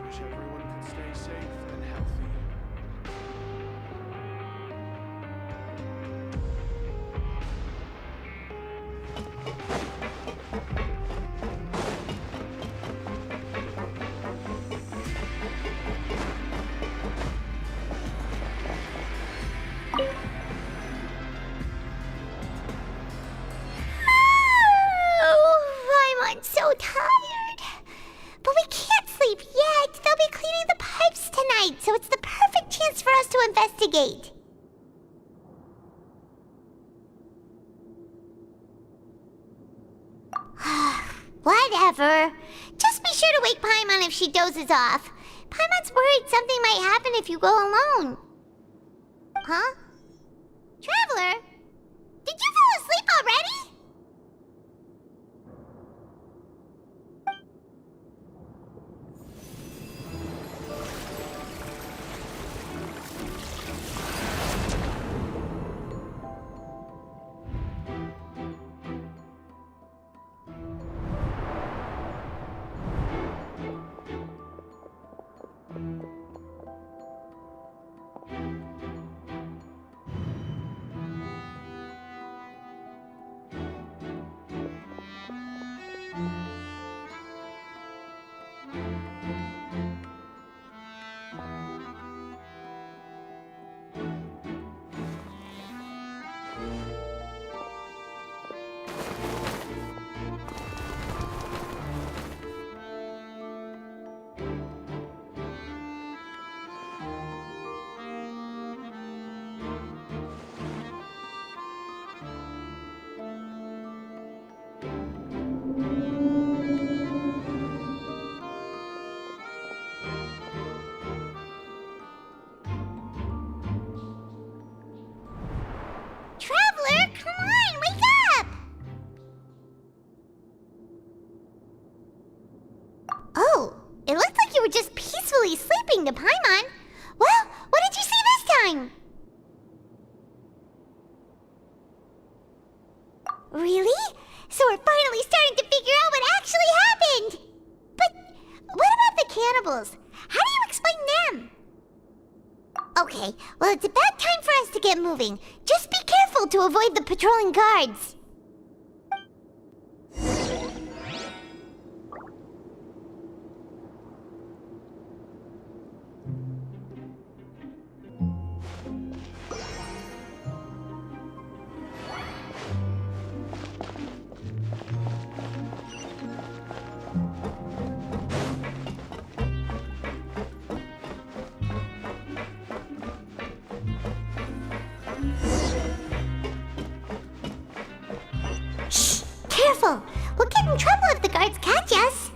wish everyone could stay safe and healthy. I'm so tired. But we can't sleep yet. They'll be cleaning the pipes tonight, so it's the perfect chance for us to investigate. Whatever. Just be sure to wake Paimon if she dozes off. Paimon's worried something might happen if you go alone. Huh? Traveler? Did you fall asleep already? Traveler, come on, wake up! Oh, it looked like you were just peacefully sleeping to Paimon. Well, what did you see this time? Really? So we're finally starting to figure out what actually happened! But what about the cannibals? How do you explain them? Okay, well, it's about time for us to get moving. Just be careful to avoid the patrolling guards. Shh! Careful! We'll get in trouble if the guards catch us.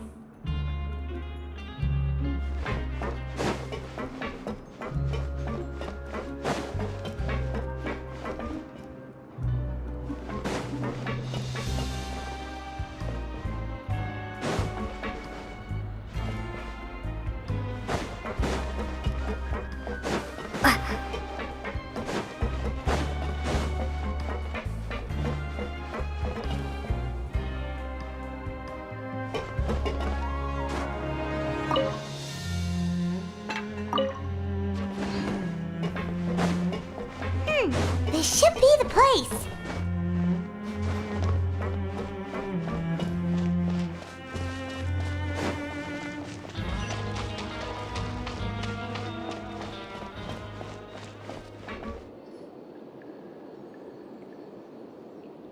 This should be the place.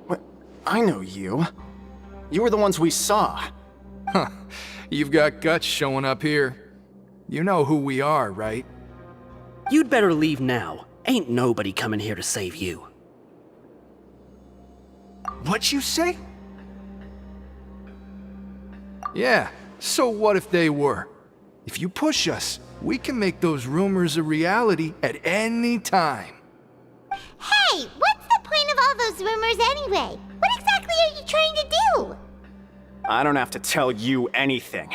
What? I know you. You were the ones we saw. Huh. You've got guts showing up here. You know who we are, right? You'd better leave now. Ain't nobody coming here to save you. What'd you say? Yeah, so what if they were? If you push us, we can make those rumors a reality at any time. Hey, what's the point of all those rumors anyway? What exactly are you trying to do? I don't have to tell you anything.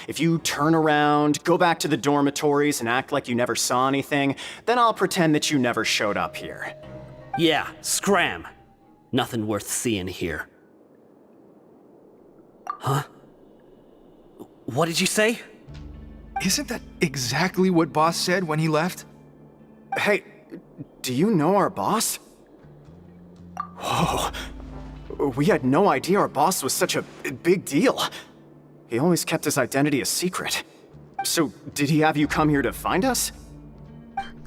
If you turn around, go back to the dormitories and act like you never saw anything, then I'll pretend that you never showed up here. Yeah, scram. Nothing worth seeing here. Huh? What did you say? Isn't that exactly what Boss said when he left? Hey, do you know our boss? Whoa. We had no idea our boss was such a big deal. He always kept his identity a secret. So, did he have you come here to find us?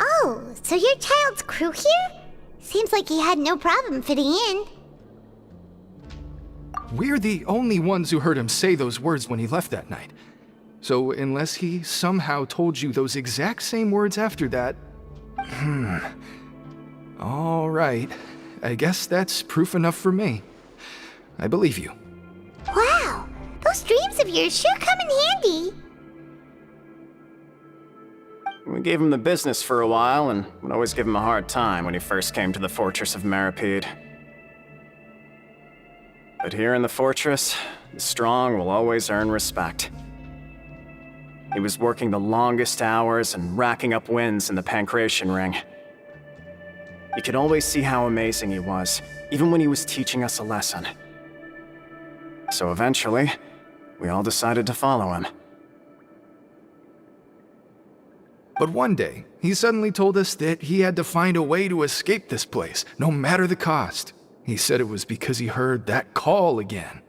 Oh, so your child's crew here? Seems like he had no problem fitting in. We're the only ones who heard him say those words when he left that night. So unless he somehow told you those exact same words after that... All right. I guess that's proof enough for me. I believe you. Wow, those dreams of yours sure come in handy. We gave him the business for a while and would always give him a hard time when he first came to the Fortress of Meripede. But here in the fortress, the strong will always earn respect. He was working the longest hours and racking up wins in the Pancration Ring. You could always see how amazing he was, even when he was teaching us a lesson. So eventually, we all decided to follow him. But one day, he suddenly told us that he had to find a way to escape this place, no matter the cost. He said it was because he heard that call again.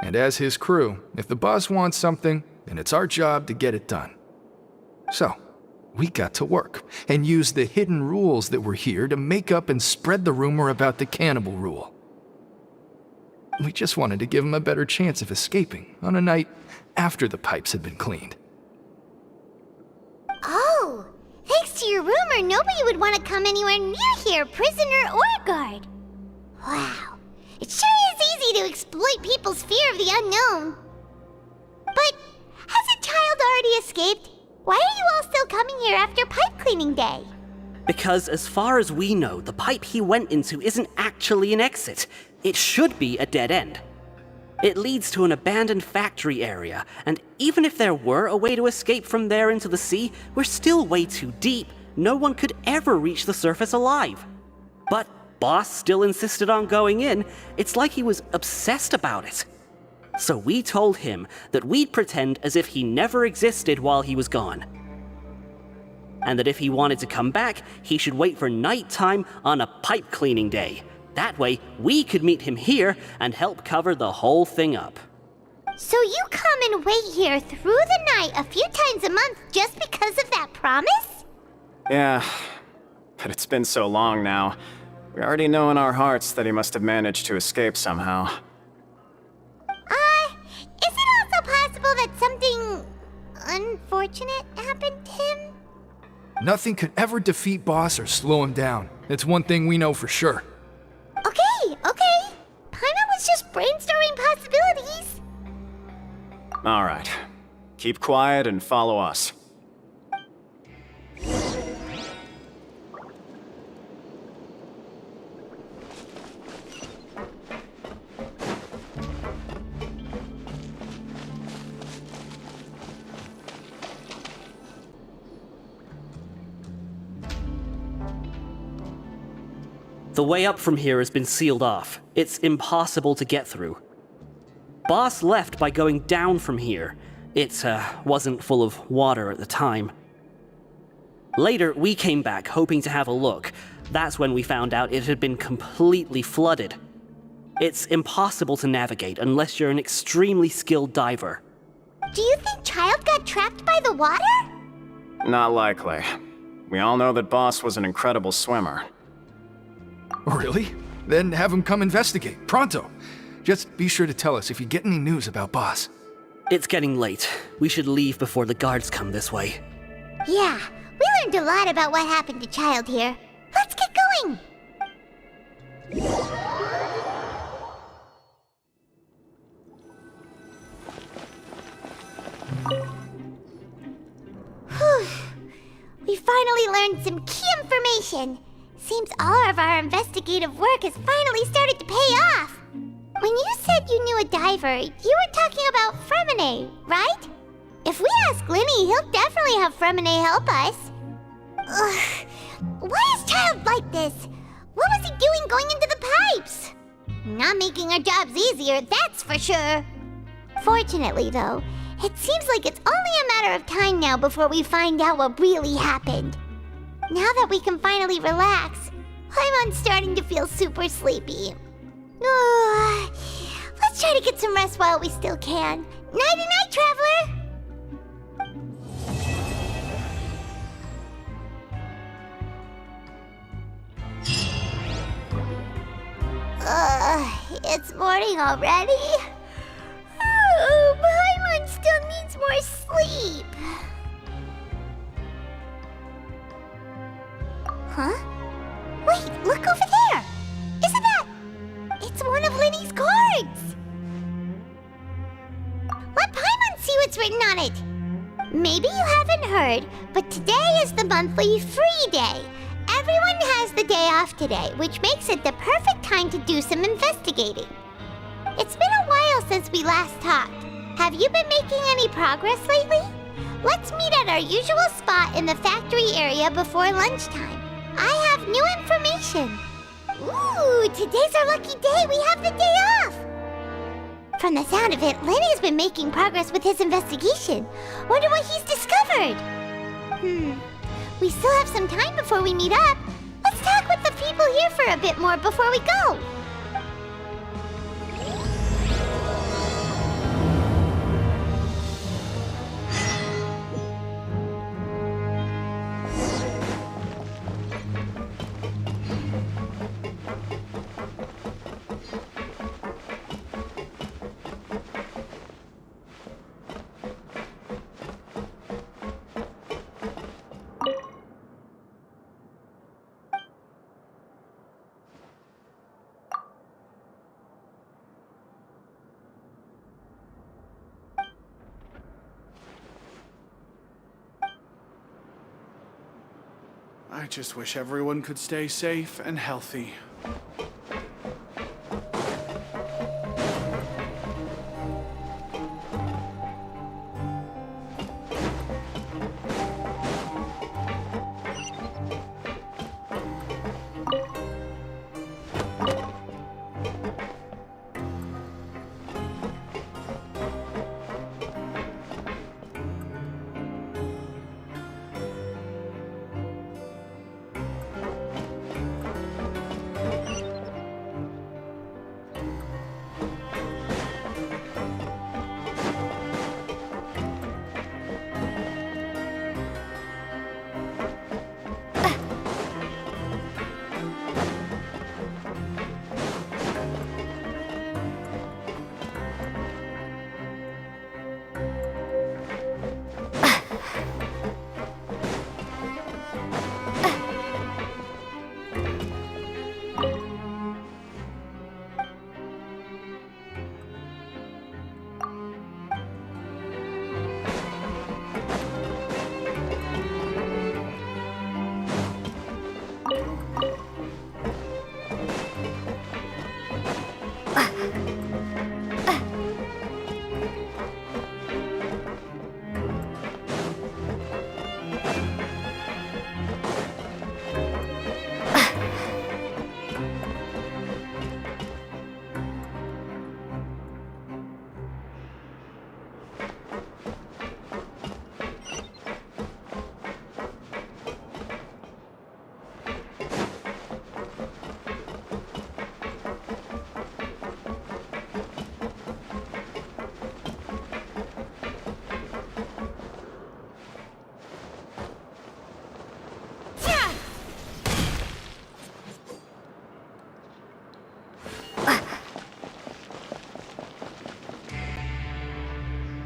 And as his crew, if the boss wants something, then it's our job to get it done. So, we got to work and used the hidden rules that were here to make up and spread the rumor about the cannibal rule. We just wanted to give him a better chance of escaping on a night after the pipes had been cleaned. Oh, thanks to your rumor, nobody would want to come anywhere near here, prisoner or guard. Wow, it sure is easy to exploit people's fear of the unknown. But has a child already escaped? Why are you all still coming here after pipe cleaning day? Because as far as we know, the pipe he went into isn't actually an exit. It should be a dead end. It leads to an abandoned factory area, and even if there were a way to escape from there into the sea, we're still way too deep. No one could ever reach the surface alive. But Boss still insisted on going in. It's like he was obsessed about it. So we told him that we'd pretend as if he never existed while he was gone. And that if he wanted to come back, he should wait for nighttime on a pipe cleaning day. That way, we could meet him here and help cover the whole thing up. So you come and wait here through the night a few times a month just because of that promise? Yeah, but it's been so long now. We already know in our hearts that he must have managed to escape somehow. Is it also possible that something unfortunate happened to him? Nothing could ever defeat Boss or slow him down. It's one thing we know for sure. Okay. Paimon was just brainstorming possibilities. All right. Keep quiet and follow us. The way up from here has been sealed off. It's impossible to get through. Boss left by going down from here. It wasn't full of water at the time. Later, we came back hoping to have a look. That's when we found out it had been completely flooded. It's impossible to navigate unless you're an extremely skilled diver. Do you think Child got trapped by the water? Not likely. We all know that Boss was an incredible swimmer. Really? Then have him come investigate, pronto. Just be sure to tell us if you get any news about Boss. It's getting late. We should leave before the guards come this way. Yeah, we learned a lot about what happened to Child here. Let's get going! Whew. We finally learned some key information. Seems all of our investigative work has finally started to pay off. When you said you knew a diver, you were talking about Fremine, right? If we ask Linny, he'll definitely have Fremine help us. Ugh. Why is Child like this? What was he doing going into the pipes? Not making our jobs easier, that's for sure. Fortunately, though, It seems like it's only a matter of time now before we find out what really happened. Now that we can finally relax, I'm starting to feel super sleepy. Let's try to get some rest while we still can. Nighty-night, traveler! It's morning already? Paimon still needs more sleep. Huh? Wait, look over there! Isn't that... It's one of Linny's cards! Let Paimon see what's written on it! Maybe you haven't heard, but today is the monthly free day. Everyone has the day off today, which makes it the perfect time to do some investigating. It's been a while since we last talked. Have you been making any progress lately? Let's meet at our usual spot in the factory area before lunchtime. I have new information. Ooh, today's our lucky day. We have the day off. From the sound of it, Lenny's been making progress with his investigation. Wonder what he's discovered. We still have some time before we meet up. Let's talk with the people here for a bit more before we go. I just wish everyone could stay safe and healthy.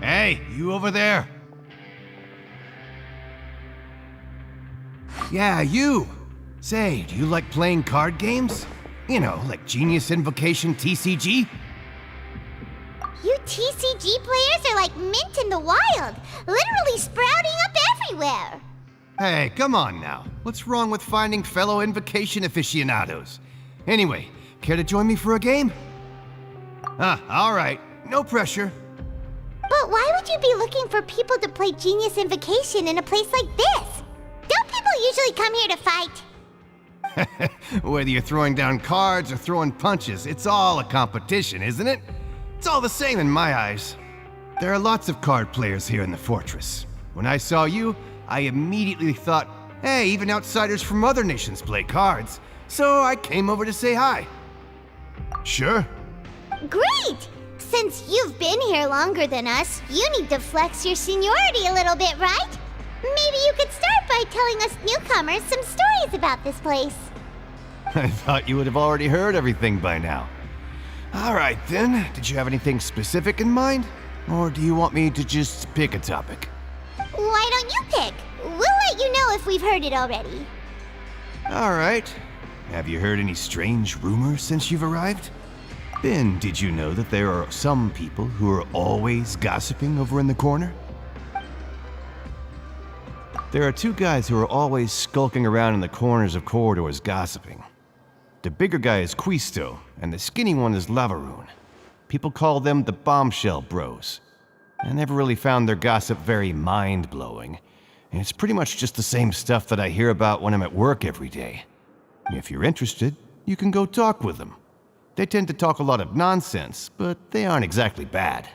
Hey, you over there? Yeah, you! Say, do you like playing card games? You know, like Genius Invocation TCG? You TCG players are like mint in the wild, literally sprouting up everywhere. Hey, come on now. What's wrong with finding fellow Invocation aficionados? Anyway, care to join me for a game? Alright. No pressure. But why would you be looking for people to play Genius Invocation in a place like this? Don't people usually come here to fight? Whether you're throwing down cards or throwing punches, it's all a competition, isn't it? It's all the same in my eyes. There are lots of card players here in the fortress. When I saw you, I immediately thought, hey, even outsiders from other nations play cards. So I came over to say hi. Sure. Great! Since you've been here longer than us, you need to flex your seniority a little bit, right? Maybe you could start by telling us newcomers some stories about this place. I thought you would have already heard everything by now. All right then, did you have anything specific in mind? Or do you want me to just pick a topic? Why don't you pick? We'll let you know if we've heard it already. All right. Have you heard any strange rumors since you've arrived? Ben, did you know that there are some people who are always gossiping over in the corner? There are two guys who are always skulking around in the corners of corridors gossiping. The bigger guy is Quisto, and the skinny one is Lavaroon. People call them the Bombshell Bros. I never really found their gossip very mind-blowing, and it's pretty much just the same stuff that I hear about when I'm at work every day. If you're interested, you can go talk with them. They tend to talk a lot of nonsense, but they aren't exactly bad.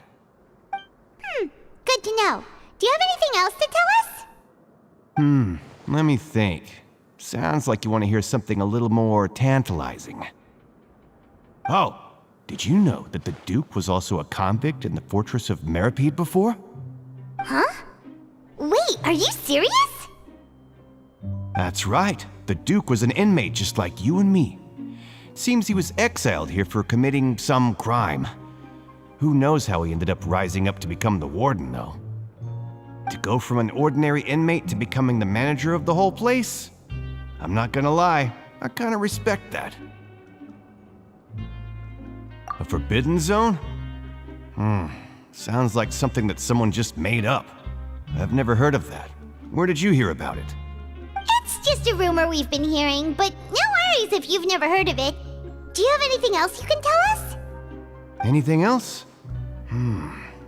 Good to know. Do you have anything else to tell us? Let me think. Sounds like you want to hear something a little more tantalizing. Oh, did you know that the Duke was also a convict in the fortress of Meripede before? Huh? Wait, are you serious? That's right. The Duke was an inmate just like you and me. Seems he was exiled here for committing some crime. Who knows how he ended up rising up to become the warden, though. To go from an ordinary inmate to becoming the manager of the whole place? I'm not gonna lie, I kinda respect that. A forbidden zone? Sounds like something that someone just made up. I've never heard of that. Where did you hear about it? It's just a rumor we've been hearing, but no worries if you've never heard of it. Do you have anything else you can tell us? Anything else?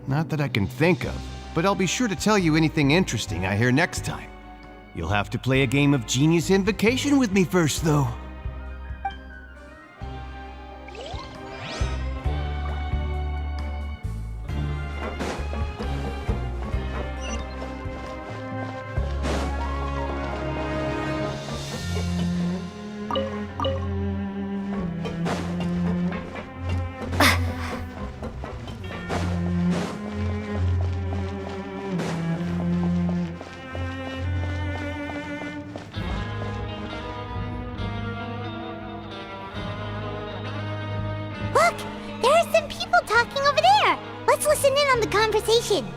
Not that I can think of, but I'll be sure to tell you anything interesting I hear next time. You'll have to play a game of Genius Invocation with me first, though. Look, there are some people talking over there. Let's listen in on the conversation.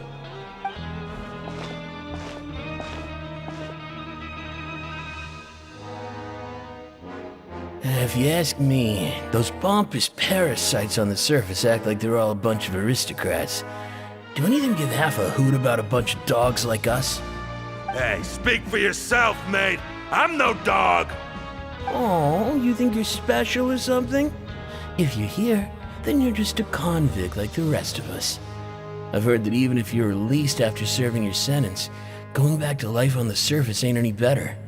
If you ask me, those pompous parasites on the surface act like they're all a bunch of aristocrats. Do any of them give half a hoot about a bunch of dogs like us? Hey, speak for yourself, mate. I'm no dog. Oh, you think you're special or something? If you're here, then you're just a convict like the rest of us. I've heard that even if you're released after serving your sentence, going back to life on the surface ain't any better.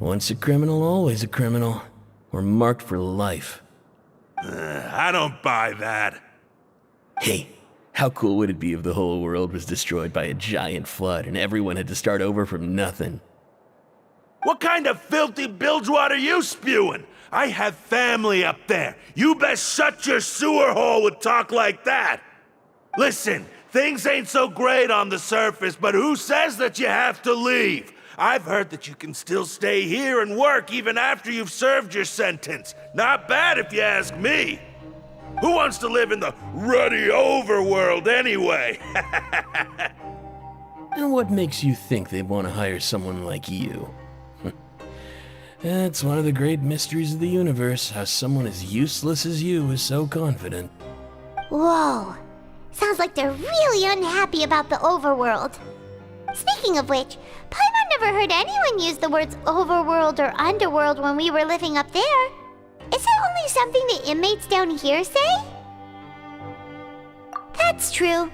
Once a criminal, always a criminal. We're marked for life. I don't buy that. Hey, how cool would it be if the whole world was destroyed by a giant flood and everyone had to start over from nothing? What kind of filthy bilgewater are you spewing? I have family up there. You best shut your sewer hole with talk like that. Listen, things ain't so great on the surface, but who says that you have to leave? I've heard that you can still stay here and work even after you've served your sentence. Not bad if you ask me. Who wants to live in the ruddy overworld anyway? And what makes you think they want to hire someone like you? It's one of the great mysteries of the universe, how someone as useless as you is so confident. Whoa. Sounds like they're really unhappy about the overworld. Speaking of which, Paimon never heard anyone use the words overworld or underworld when we were living up there. Is that only something the inmates down here say? That's true.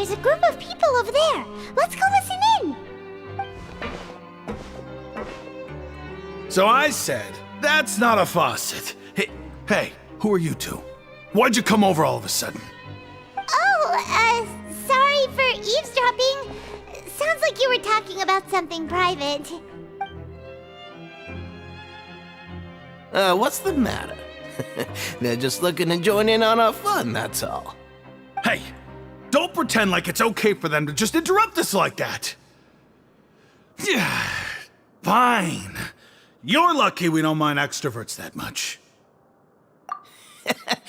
there's a group of people over there. Let's go listen in. So I said, that's not a faucet. Hey, who are you two? Why'd you come over all of a sudden? Oh, sorry for eavesdropping. Sounds like you were talking about something private. What's the matter? They're just looking to join in on our fun, that's all. Hey, don't pretend like it's okay for them to just interrupt us like that. Yeah, fine. You're lucky we don't mind extroverts that much.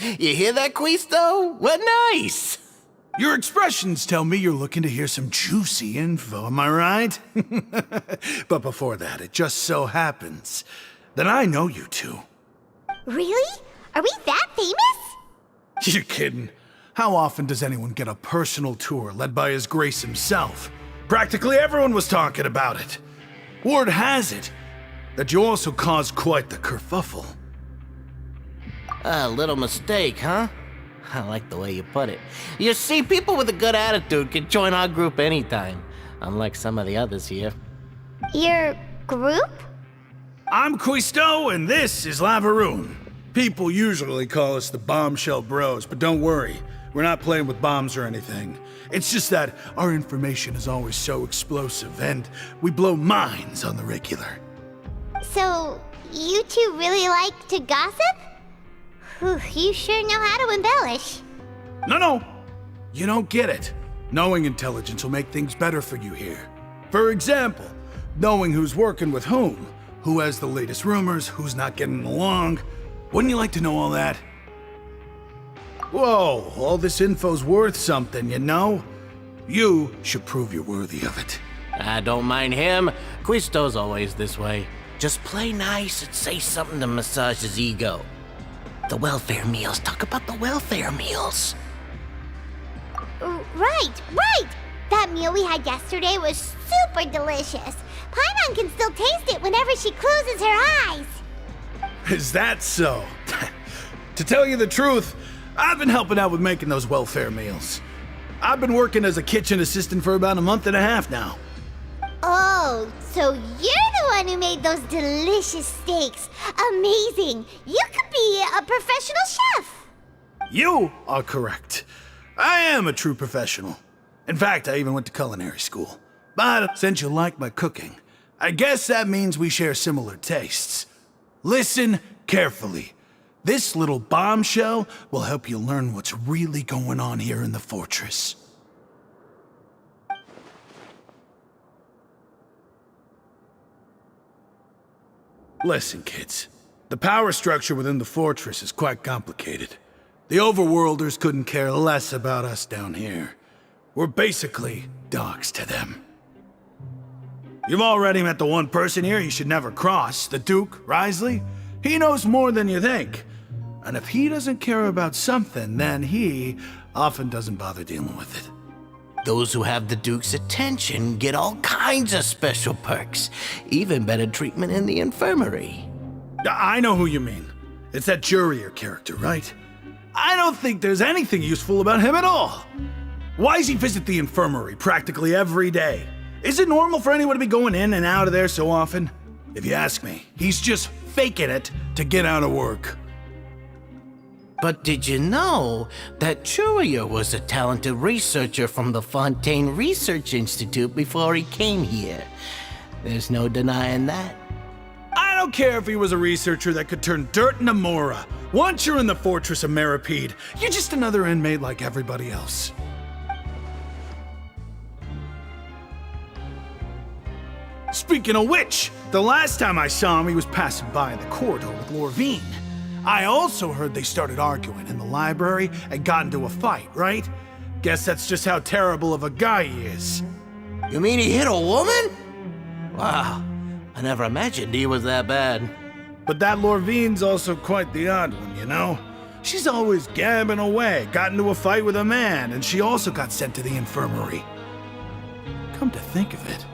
You hear that, Quisto? What nice! Your expressions tell me you're looking to hear some juicy info, am I right? But before that, it just so happens that I know you two. Really? Are we that famous? You're kidding. How often does anyone get a personal tour led by His Grace himself? Practically everyone was talking about it. Word has it that you also caused quite the kerfuffle. A little mistake, huh? I like the way you put it. You see, people with a good attitude can join our group anytime, unlike some of the others here. Your group? I'm Quisto, and this is Lavaroon. People usually call us the Bombshell Bros, but don't worry, we're not playing with bombs or anything. It's just that our information is always so explosive, and we blow minds on the regular. So, you two really like to gossip? Whew, you sure know how to embellish. No, you don't get it. Knowing intelligence will make things better for you here. For example, knowing who's working with whom, who has the latest rumors, who's not getting along. Wouldn't you like to know all that? Whoa, all this info's worth something, you know? You should prove you're worthy of it. I don't mind him. Quisto's always this way. Just play nice and say something to massage his ego. The welfare meals. Talk about the welfare meals. Right. That meal we had yesterday was super delicious. Paimon can still taste it whenever she closes her eyes. Is that so? To tell you the truth, I've been helping out with making those welfare meals. I've been working as a kitchen assistant for about a month and a half now. Oh, so you're the one who made those delicious steaks. Amazing. You could be a professional chef. You are correct. I am a true professional. In fact, I even went to culinary school. But since you like my cooking, I guess that means we share similar tastes. Listen carefully. This little bombshell will help you learn what's really going on here in the fortress. Listen, kids. The power structure within the fortress is quite complicated. The overworlders couldn't care less about us down here. We're basically dogs to them. You've already met the one person here you should never cross, the Duke, Risley. He knows more than you think. And if he doesn't care about something, then he often doesn't bother dealing with it. Those who have the Duke's attention get all kinds of special perks, even better treatment in the infirmary. I know who you mean. It's that Jurier character, right? I don't think there's anything useful about him at all. Why does he visit the infirmary practically every day? Is it normal for anyone to be going in and out of there so often? If you ask me, he's just faking it to get out of work. But did you know that Jurier was a talented researcher from the Fontaine Research Institute before he came here? There's no denying that. I don't care if he was a researcher that could turn dirt into Mora. Once you're in the fortress of Meripede, you're just another inmate like everybody else. Speaking of which, the last time I saw him, he was passing by in the corridor with Lorvine. I also heard they started arguing in the library and got into a fight, right? Guess that's just how terrible of a guy he is. You mean he hit a woman? Wow, I never imagined he was that bad. But that Lorvine's also quite the odd one, you know? She's always gabbing away, got into a fight with a man, and she also got sent to the infirmary. Come to think of it,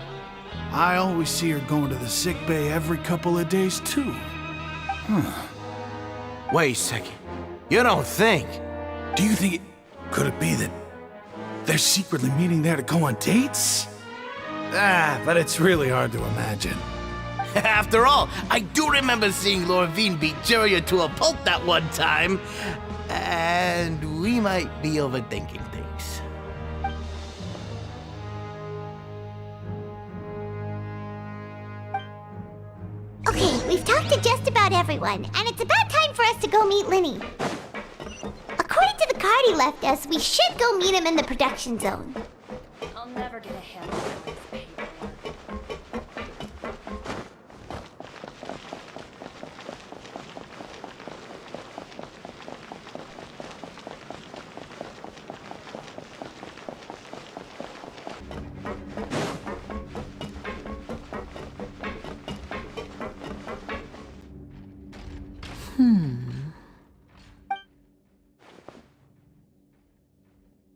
I always see her going to the sick bay every couple of days, too. Wait a second. You don't think? Do you think could it be that They're secretly meeting there to go on dates? But it's really hard to imagine. After all, I do remember seeing Lorvine beat Juria to a pulp that one time. And we might be overthinking things. Okay, we've talked to just about everyone, and it's about time for us to go meet Linny. According to the card he left us, we should go meet him in the production zone. I'll never get a handle on this paperwork.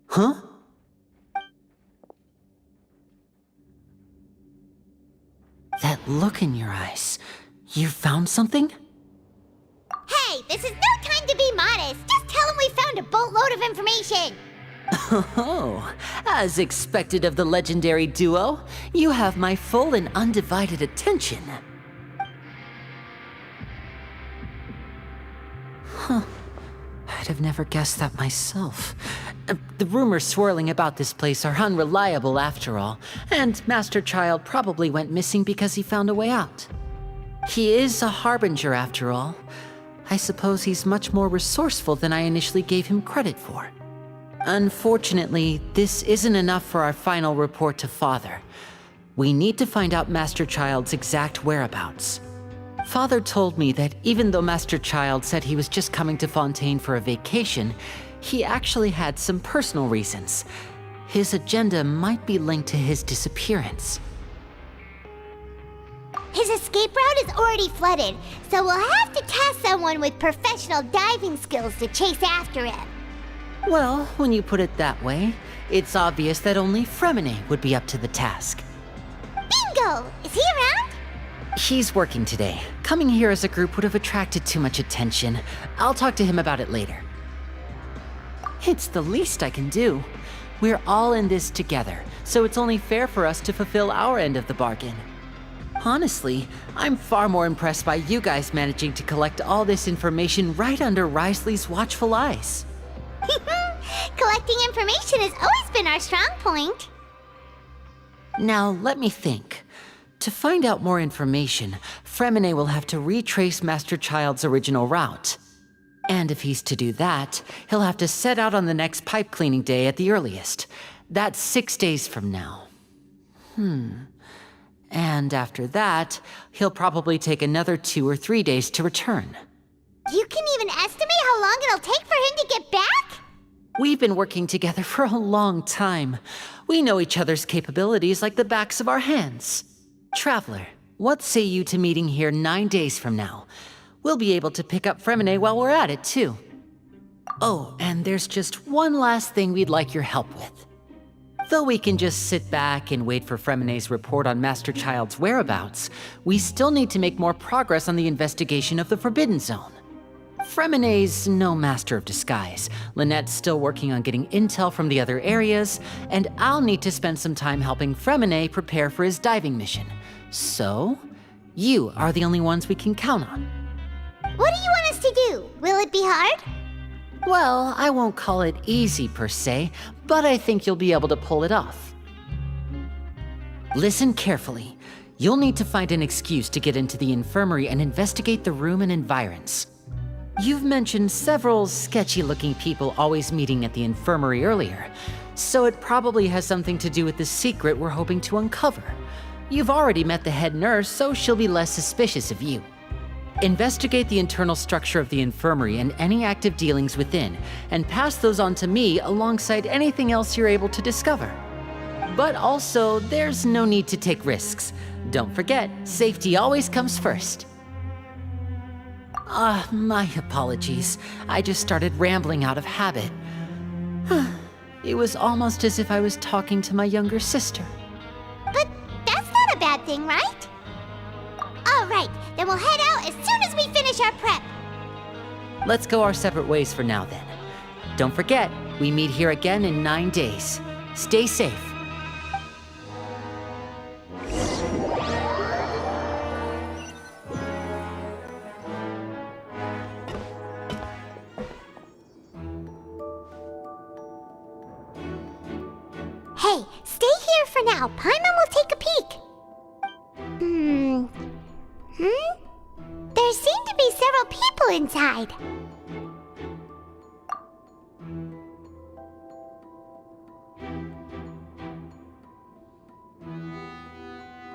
Huh? That look in your eyes. You found something? Hey, this is no time to be modest. Just tell him we found a boatload of information. Oh, as expected of the legendary duo, you have my full and undivided attention. Huh. I'd have never guessed that myself. The rumors swirling about this place are unreliable after all, and Master Child probably went missing because he found a way out. He is a harbinger after all. I suppose he's much more resourceful than I initially gave him credit for. Unfortunately, this isn't enough for our final report to Father. We need to find out Master Child's exact whereabouts. Father told me that even though Master Child said he was just coming to Fontaine for a vacation, he actually had some personal reasons. His agenda might be linked to his disappearance. His escape route is already flooded, so we'll have to task someone with professional diving skills to chase after him. Well, when you put it that way, it's obvious that only Fremine would be up to the task. Bingo! Is he around? He's working today. Coming here as a group would have attracted too much attention. I'll talk to him about it later. It's the least I can do. We're all in this together, so it's only fair for us to fulfill our end of the bargain. Honestly, I'm far more impressed by you guys managing to collect all this information right under Risley's watchful eyes. Collecting information has always been our strong point. Now, let me think. To find out more information, Fremine will have to retrace Master Child's original route. And if he's to do that, he'll have to set out on the next pipe cleaning day at the earliest. That's 6 days from now. And after that, he'll probably take another 2 or 3 days to return. You can even estimate how long it'll take for him to get back? We've been working together for a long time. We know each other's capabilities like the backs of our hands. Traveler, what say you to meeting here 9 days from now? We'll be able to pick up Fremine while we're at it, too. Oh, and there's just one last thing we'd like your help with. Though we can just sit back and wait for Fremine's report on Master Child's whereabouts, we still need to make more progress on the investigation of the Forbidden Zone. Fremine's no master of disguise. Lynette's still working on getting intel from the other areas, and I'll need to spend some time helping Fremine prepare for his diving mission. So, you are the only ones we can count on. What do you want us to do? Will it be hard? Well, I won't call it easy per se, but I think you'll be able to pull it off. Listen carefully. You'll need to find an excuse to get into the infirmary and investigate the room and environs. You've mentioned several sketchy-looking people always meeting at the infirmary earlier, so it probably has something to do with the secret we're hoping to uncover. You've already met the head nurse, so she'll be less suspicious of you. Investigate the internal structure of the infirmary and any active dealings within, and pass those on to me alongside anything else you're able to discover. But also, there's no need to take risks. Don't forget, safety always comes first. My apologies. I just started rambling out of habit. It was almost as if I was talking to my younger sister. But that's not a bad thing, right? All right, then we'll head out as soon as we finish our prep. Let's go our separate ways for now then. Don't forget, we meet here again in 9 days. Stay safe. Hey, stay here for now. Paimon will take a peek. There seem to be several people inside.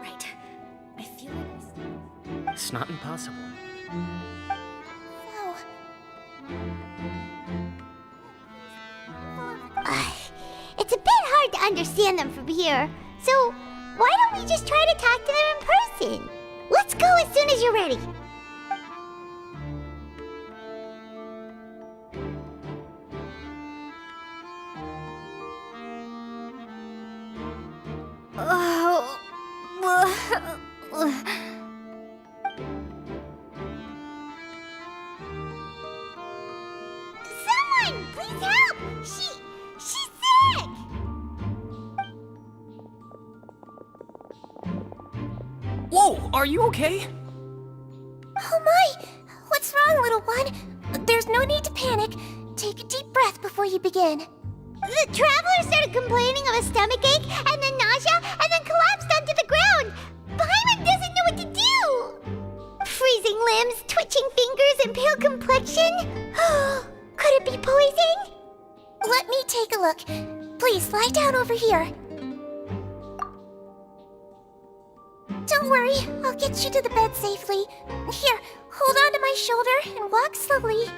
Right. I feel like It's not impossible. Oh. It's a bit hard to understand them from here, so why don't we just try to talk to them in person? Let's go as soon as you're ready. Someone, please help! She's sick! Whoa, are you okay? Oh my! What's wrong, little one? There's no need to panic. Take a deep breath before you begin. The traveler started complaining of a stomachache, and then nausea, and then collapsed onto the ground. Paimon doesn't know what to do. Freezing limbs, twitching fingers, and pale complexion. Could it be poison? Let me take a look. Please lie down over here. Don't worry, I'll get you to the bed safely. Here, hold on to my shoulder and walk slowly.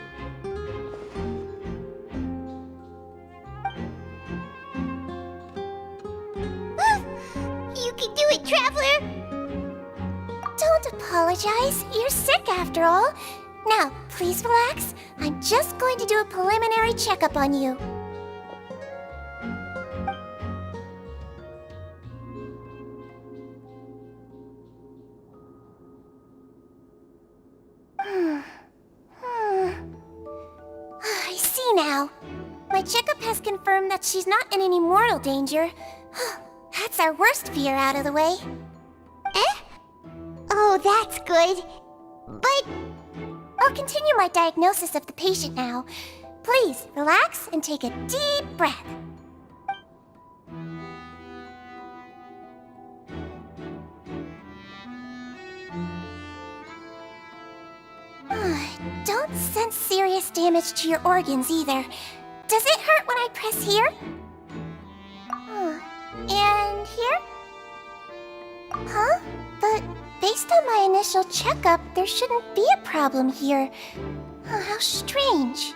You can do it, Traveler! Don't apologize. You're sick after all. Now, please relax. I'm just going to do a preliminary checkup on you. I see now. My checkup has confirmed that she's not in any mortal danger. That's our worst fear out of the way. Eh? Oh, that's good. But I'll continue my diagnosis of the patient now. Please relax and take a deep breath. Don't sense serious damage to your organs either. Does it hurt when I press here? And here? Huh? But based on my initial checkup, there shouldn't be a problem here. How strange.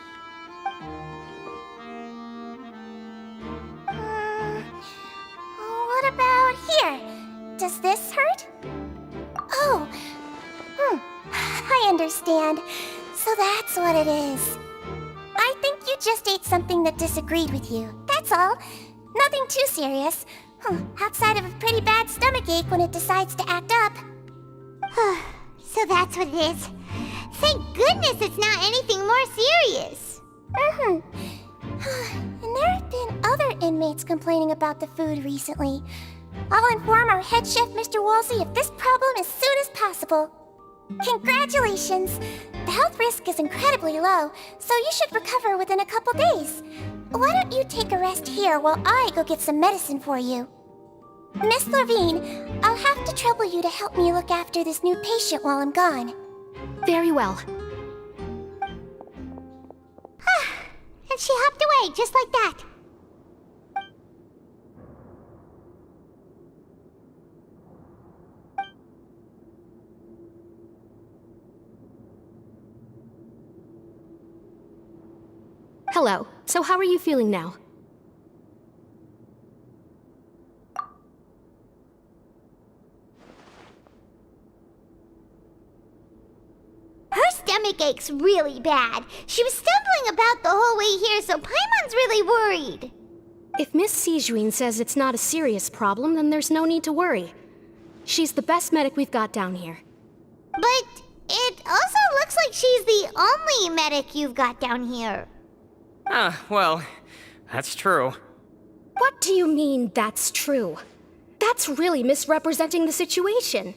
What about here? Does this hurt? Oh, I understand. So that's what it is. I think you just ate something that disagreed with you. That's all. Nothing too serious. Outside of a pretty bad stomachache when it decides to act up. So that's what it is. Thank goodness it's not anything more serious. And there have been other inmates complaining about the food recently. I'll inform our head chef, Mr. Woolsey, of this problem as soon as possible. Congratulations! The health risk is incredibly low, so you should recover within a couple days. Why don't you take a rest here while I go get some medicine for you? Miss Lorvine, I'll have to trouble you to help me look after this new patient while I'm gone. Very well. And she hopped away just like that. Hello. So how are you feeling now? Her stomach aches really bad. She was stumbling about the whole way here, so Paimon's really worried. If Miss Sijuin says it's not a serious problem, then there's no need to worry. She's the best medic we've got down here. But it also looks like she's the only medic you've got down here. Well, that's true. What do you mean, that's true? That's really misrepresenting the situation.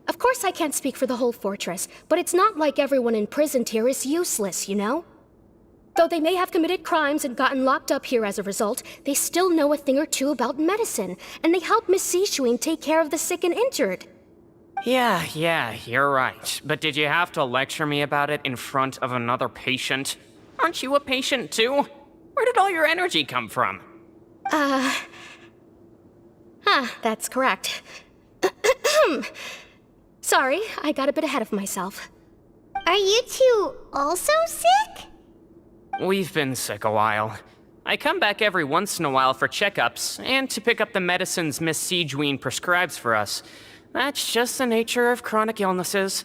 Of course I can't speak for the whole fortress, but it's not like everyone imprisoned here is useless, you know? Though they may have committed crimes and gotten locked up here as a result, they still know a thing or two about medicine, and they help Miss Sishuin take care of the sick and injured. Yeah, you're right. But did you have to lecture me about it in front of another patient? Aren't you a patient too? Where did all your energy come from? That's correct. Sorry, I got a bit ahead of myself. Are you two also sick? We've been sick a while. I come back every once in a while for checkups, and to pick up the medicines Miss Sijween prescribes for us. That's just the nature of chronic illnesses.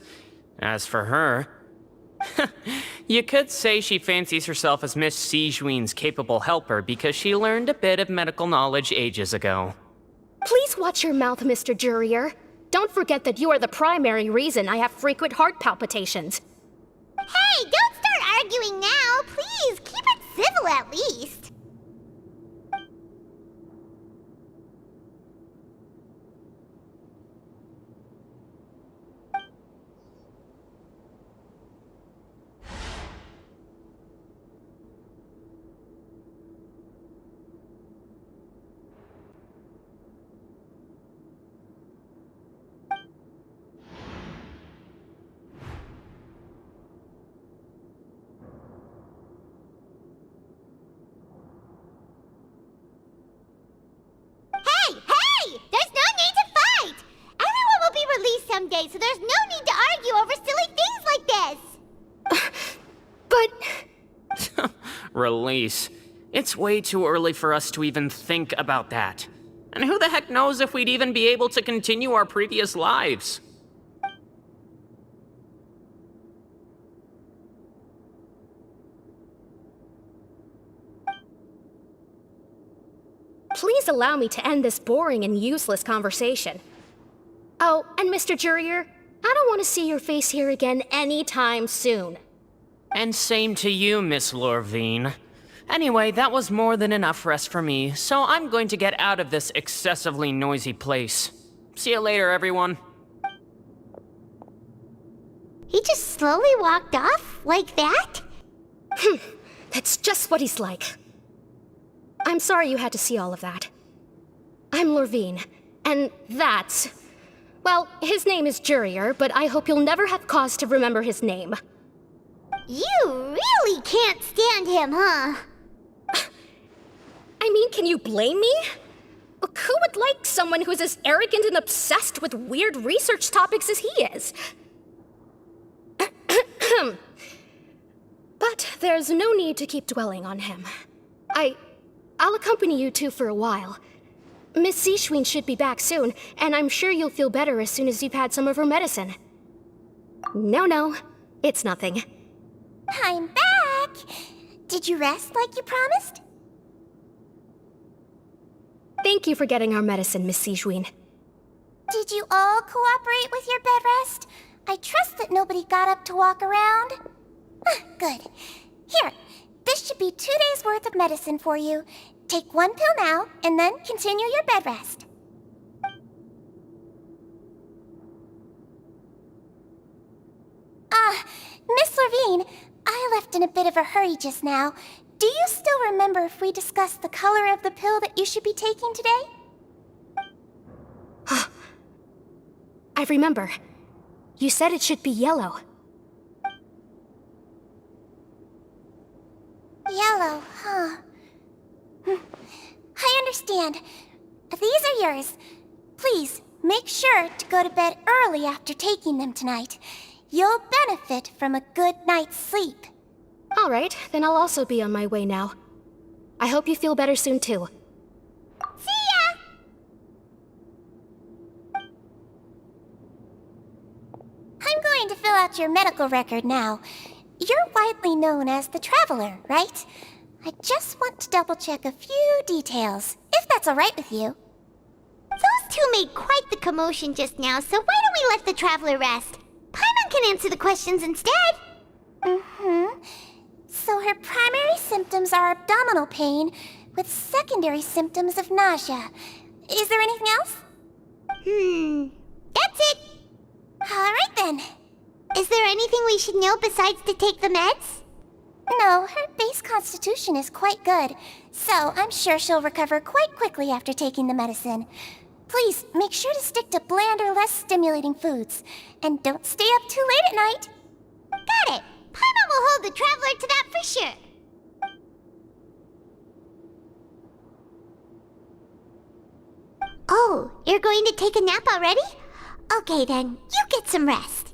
As for her... you could say she fancies herself as Miss Sijween's capable helper because she learned a bit of medical knowledge ages ago. Please watch your mouth, Mr. Jurier. Don't forget that you are the primary reason I have frequent heart palpitations. Hey, don't start arguing now, please. Keep it civil at least. Hey! There's no need to fight! Everyone will be released someday, so there's no need to argue over silly things like this! But... Release. It's way too early for us to even think about that. And who the heck knows if we'd even be able to continue our previous lives? Please allow me to end this boring and useless conversation. Oh, and Mr. Jurier, I don't want to see your face here again anytime soon. And same to you, Miss Lorvine. Anyway, that was more than enough rest for me, so I'm going to get out of this excessively noisy place. See you later, everyone. He just slowly walked off like that? That's just what he's like. I'm sorry you had to see all of that. I'm Lorvine, and that's... Well, his name is Jurier, but I hope you'll never have cause to remember his name. You really can't stand him, huh? I mean, can you blame me? Who would like someone who's as arrogant and obsessed with weird research topics as he is? But there's no need to keep dwelling on him. I'll accompany you two for a while. Miss Sishween should be back soon, and I'm sure you'll feel better as soon as you've had some of her medicine. No, it's nothing. I'm back! Did you rest like you promised? Thank you for getting our medicine, Miss Sishween. Did you all cooperate with your bed rest? I trust that nobody got up to walk around. Good. Here, this should be 2 days' worth of medicine for you. Take 1 pill now, and then continue your bed rest. Miss Levine, I left in a bit of a hurry just now. Do you still remember if we discussed the color of the pill that you should be taking today? I remember. You said it should be yellow. Yellow, huh? I understand. These are yours. Please, make sure to go to bed early after taking them tonight. You'll benefit from a good night's sleep. All right, then I'll also be on my way now. I hope you feel better soon, too. See ya! I'm going to fill out your medical record now. You're widely known as the Traveler, right? I just want to double-check a few details, if that's all right with you. Those two made quite the commotion just now, so why don't we let the Traveler rest? Paimon can answer the questions instead. So her primary symptoms are abdominal pain, with secondary symptoms of nausea. Is there anything else? That's it. Alright then. Is there anything we should know besides to take the meds? No, her base constitution is quite good, so I'm sure she'll recover quite quickly after taking the medicine. Please, make sure to stick to bland or less stimulating foods, and don't stay up too late at night. Got it. Paimon will hold the Traveler to that for sure. Oh, you're going to take a nap already? Okay then, you get some rest.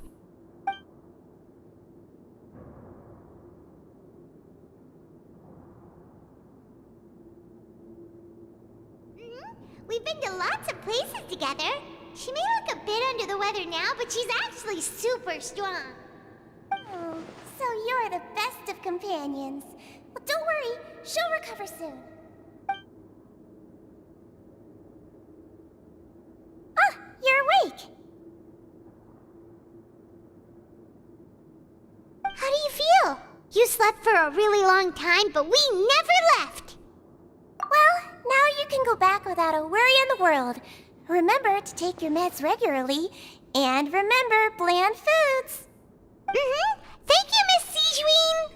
We've been to lots of places together. She may look a bit under the weather now, but she's actually super strong. Oh, so you're the best of companions. Well, don't worry, she'll recover soon. Ah, you're awake. How do you feel? You slept for a really long time, but we never left. Well, now you can go back without a worry in the world. Remember to take your meds regularly, and remember bland foods. Thank you, Miss Sijuin!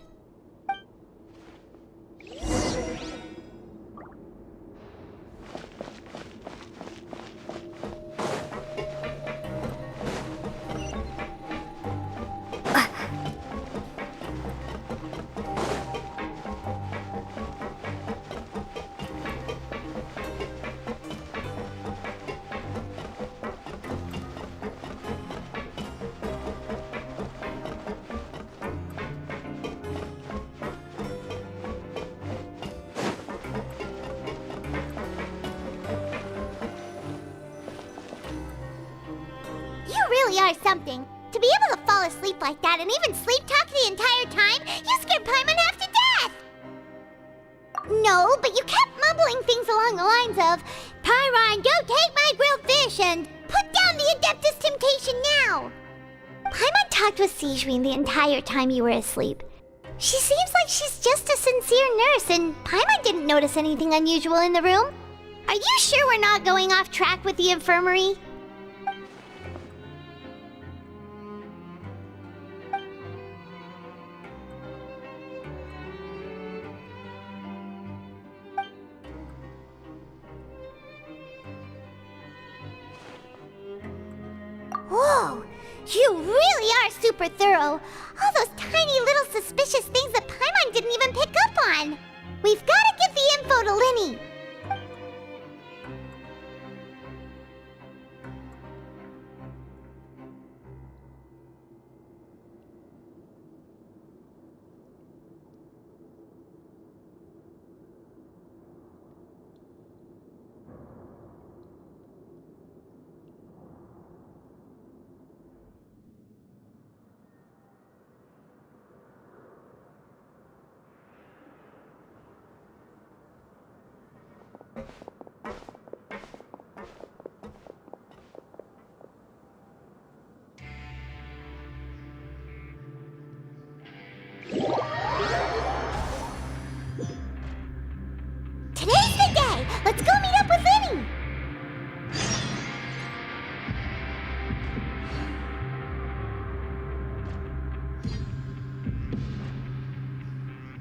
You really are something. To be able to fall asleep like that and even sleep talk the entire time, you scared Paimon half to death! No, but you kept mumbling things along the lines of, Pyron, go take my grilled fish and put down the Adeptus Temptation now! Paimon talked with Sijuin the entire time you were asleep. She seems like she's just a sincere nurse, and Paimon didn't notice anything unusual in the room. Are you sure we're not going off track with the infirmary? Whoa! You really are super thorough! All those tiny little suspicious things that Paimon didn't even pick up on! We've gotta give the info to Linny!